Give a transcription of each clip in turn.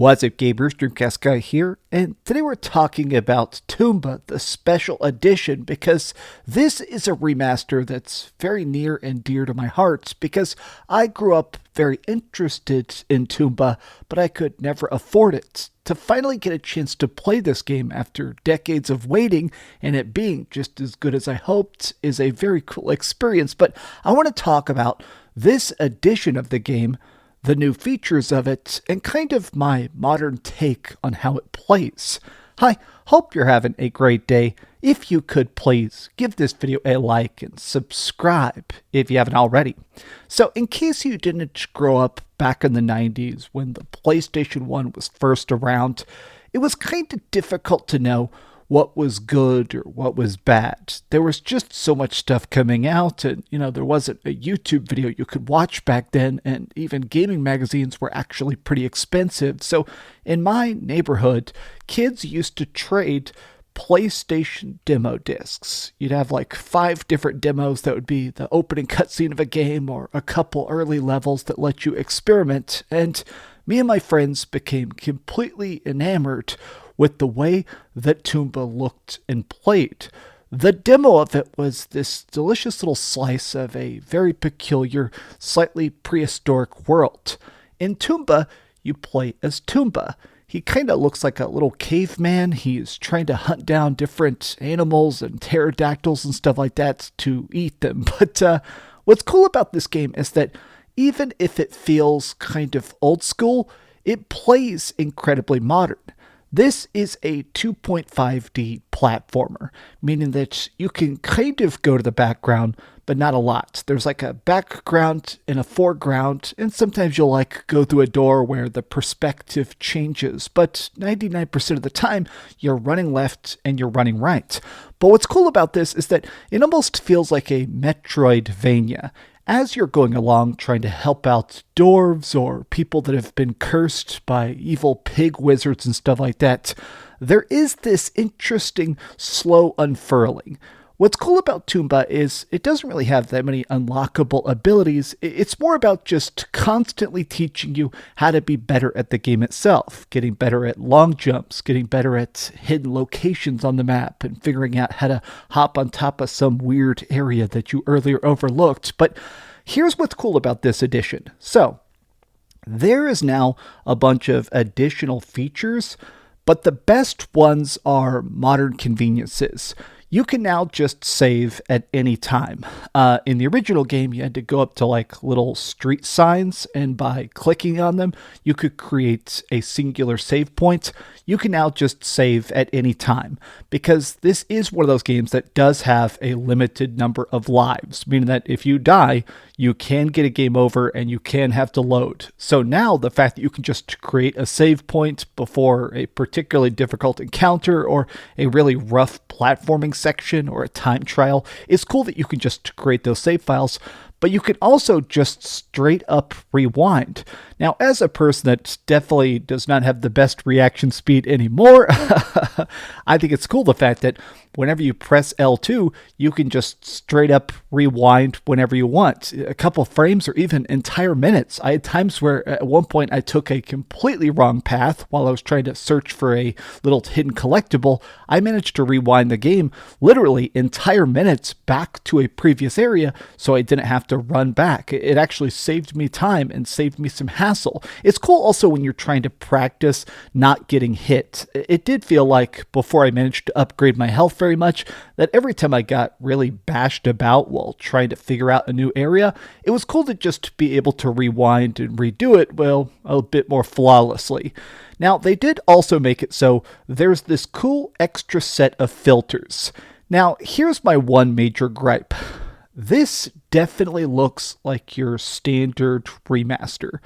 What's up, gamers? DreamcastGuy here, and today we're talking about Tomba, the special edition, because this is a remaster that's very near and dear to my heart, because I grew up very interested in Tomba, but I could never afford it. To finally get a chance to play this game after decades of waiting, and it being just as good as I hoped, is a very cool experience. But I want to talk about this edition of the game, the new features of it, and kind of my modern take on how it plays. Hi, hope you're having a great day. If you could please give this video a like and subscribe if you haven't already. So in case you didn't grow up back in the 90s when the PlayStation 1 was first around, it was kind of difficult to know what was good or what was bad. There was just so much stuff coming out, and there wasn't a YouTube video you could watch back then, and even gaming magazines were actually pretty expensive. So in my neighborhood, kids used to trade PlayStation demo discs. You'd have like 5 different demos that would be the opening cutscene of a game or a couple early levels that let you experiment, and me and my friends became completely enamored with the way that Tomba looked and played. The demo of it was this delicious little slice of a very peculiar, slightly prehistoric world. In Tomba, you play as Tomba. He kind of looks like a little caveman. He's trying to hunt down different animals and pterodactyls and stuff like that to eat them. But what's cool about this game is that even if it feels kind of old school, it plays incredibly modern. This is a 2.5D platformer, meaning that you can kind of go to the background, but not a lot. There's like a background and a foreground, and sometimes you'll like go through a door where the perspective changes, but 99% of the time, you're running left and you're running right. But what's cool about this is that it almost feels like a Metroidvania. As you're going along trying to help out dwarves or people that have been cursed by evil pig wizards and stuff like that, there is this interesting slow unfurling. What's cool about Tomba is it doesn't really have that many unlockable abilities. It's more about just constantly teaching you how to be better at the game itself, getting better at long jumps, getting better at hidden locations on the map, and figuring out how to hop on top of some weird area that you earlier overlooked. But here's what's cool about this edition. So there is now a bunch of additional features, but the best ones are modern conveniences. You can now just save at any time. In the original game, you had to go up to like little street signs, and by clicking on them, you could create a singular save point. You can now just save at any time, because this is one of those games that does have a limited number of lives, meaning that if you die, you can get a game over and you can have to load. So now the fact that you can just create a save point before a particularly difficult encounter or a really rough platforming section or a time trial, it's cool that you can just create those save files, but you can also just straight up rewind. Now, as a person that definitely does not have the best reaction speed anymore, I think it's cool the fact that whenever you press L2, you can just straight up rewind whenever you want. A couple frames or even entire minutes. I had times where at one point I took a completely wrong path while I was trying to search for a little hidden collectible. I managed to rewind the game literally entire minutes back to a previous area so I didn't have to run back. It actually saved me time and saved me some hassle. It's cool also when you're trying to practice not getting hit. It did feel like before I managed to upgrade my health very much that every time I got really bashed about while trying to figure out a new area, it was cool to just be able to rewind and redo it, well, a bit more flawlessly. Now, they did also make it so there's this cool extra set of filters. Now, here's my one major gripe. This definitely looks like your standard remaster.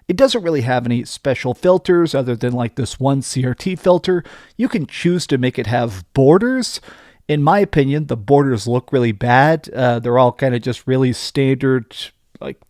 It doesn't really have any special filters other than like this one CRT filter. You can choose to make it have borders. In my opinion, the borders look really bad. They're all kind of just really standard, like,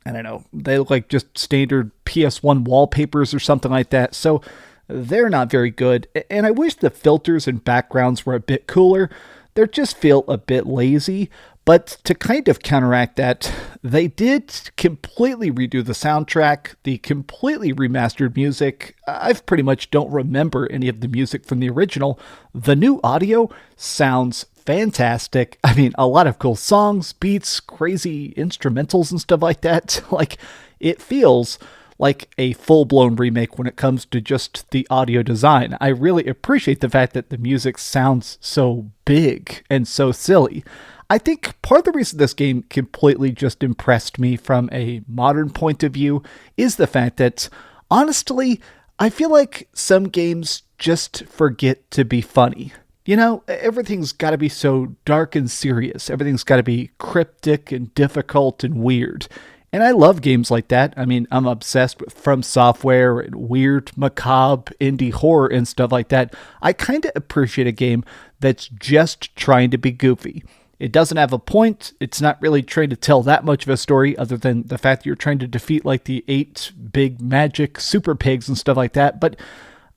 I don't know, they look like just standard PS1 wallpapers or something like that. So they're not very good. And I wish the filters and backgrounds were a bit cooler. They just feel a bit lazy, But to kind of counteract that, they did completely redo the soundtrack, the completely remastered music. I pretty much don't remember any of the music from the original. The new audio sounds fantastic. I mean, a lot of cool songs, beats, crazy instrumentals and stuff like that. Like, it feels like a full-blown remake when it comes to just the audio design. I really appreciate the fact that the music sounds so big and so silly. I think part of the reason this game completely just impressed me from a modern point of view is the fact that, honestly, I feel like some games just forget to be funny. You know, everything's got to be so dark and serious. Everything's got to be cryptic and difficult and weird. And I love games like that. I mean, I'm obsessed with From Software and weird, macabre, indie horror and stuff like that. I kind of appreciate a game that's just trying to be goofy. It doesn't have a point. It's not really trying to tell that much of a story other than the fact that you're trying to defeat like the 8 big magic super pigs and stuff like that. But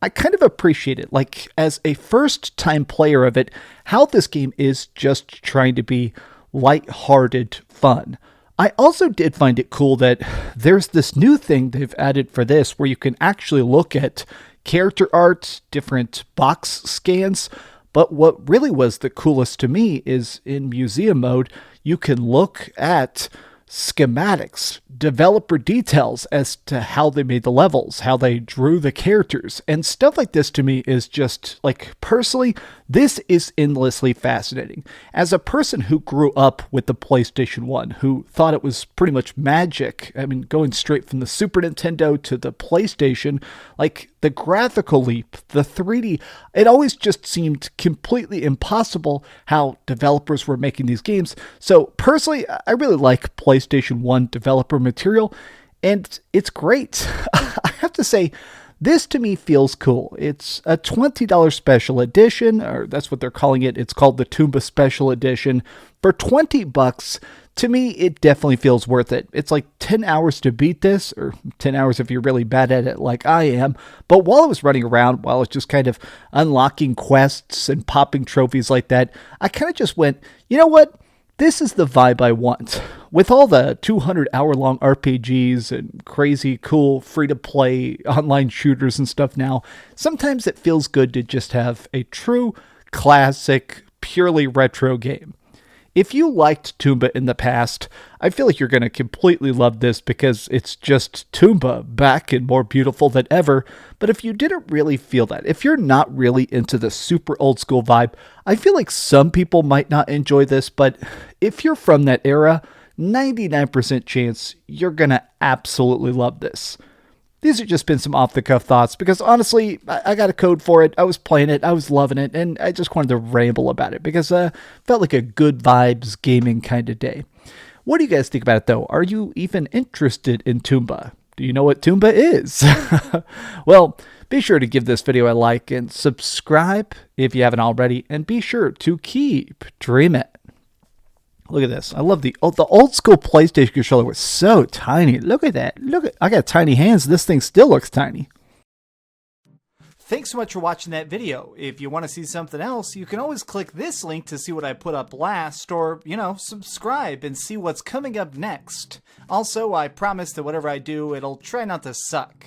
I kind of appreciate it. Like, as a first-time player of it, how this game is just trying to be lighthearted fun. I also did find it cool that there's this new thing they've added for this where you can actually look at character art, different box scans. But what really was the coolest to me is in museum mode, you can look at schematics, developer details as to how they made the levels, how they drew the characters, and stuff like this to me is just, like, personally, this is endlessly fascinating. As a person who grew up with the PlayStation 1, who thought it was pretty much magic, I mean, going straight from the Super Nintendo to the PlayStation, like, the graphical leap, the 3D, it always just seemed completely impossible how developers were making these games. So personally, I really like PlayStation 1 developer material, and it's great. I have to say, this to me feels cool. It's a $20 special edition, or that's what they're calling it. It's called the Tomba Special Edition. For $20, to me, it definitely feels worth it. It's like 10 hours to beat this, or 10 hours if you're really bad at it like I am. But while I was running around, while I was just kind of unlocking quests and popping trophies like that, I kind of just went, you know what? This is the vibe I want. With all the 200-hour-long RPGs and crazy, cool, free-to-play online shooters and stuff now, sometimes it feels good to just have a true, classic, purely retro game. If you liked Tomba in the past, I feel like you're going to completely love this because it's just Tomba back and more beautiful than ever. But if you didn't really feel that, if you're not really into the super old school vibe, I feel like some people might not enjoy this. But if you're from that era, 99% chance you're going to absolutely love this. These have just been some off-the-cuff thoughts because honestly, I got a code for it. I was playing it. I was loving it. And I just wanted to ramble about it because felt like a good vibes gaming kind of day. What do you guys think about it, though? Are you even interested in Tomba? Do you know what Tomba is? Well, be sure to give this video a like and subscribe if you haven't already. And be sure to keep dreaming. Look at this. I love the old school PlayStation controller was so tiny. Look at that. I got tiny hands. This thing still looks tiny. Thanks so much for watching that video. If you want to see something else, you can always click this link to see what I put up last, or, subscribe and see what's coming up next. Also, I promise that whatever I do, it'll try not to suck.